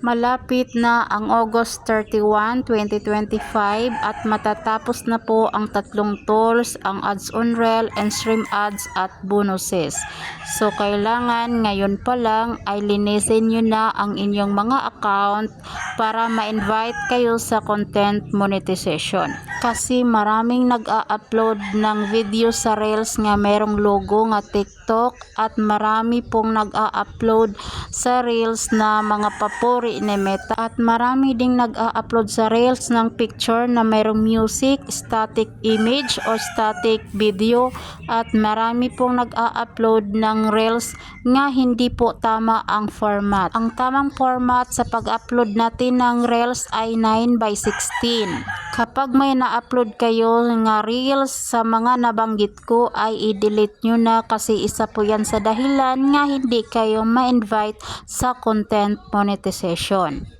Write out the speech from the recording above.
Malapit na ang August 31, 2025 at matatapos na po ang tatlong tools, ang ads on reel and stream ads at bonuses. So kailangan ngayon pa lang ay linisin nyo na ang inyong mga account para ma-invite kayo sa content monetization. Kasi maraming nag-a-upload ng video sa reels nga merong logo nga TikTok at marami pong nag-a-upload sa reels na mga papuri ni Meta at marami ding nag-a-upload sa reels ng picture na mayroong music, static image o static video at marami pong nag-a-upload ng reels nga hindi po tama ang format. Ang tamang format sa pag-upload natin ng reels ay 9:16. Kapag may na-upload kayo nga reels sa mga nabanggit ko ay i-delete nyo na kasi isa po yan sa dahilan nga hindi kayo ma-invite sa content monetization.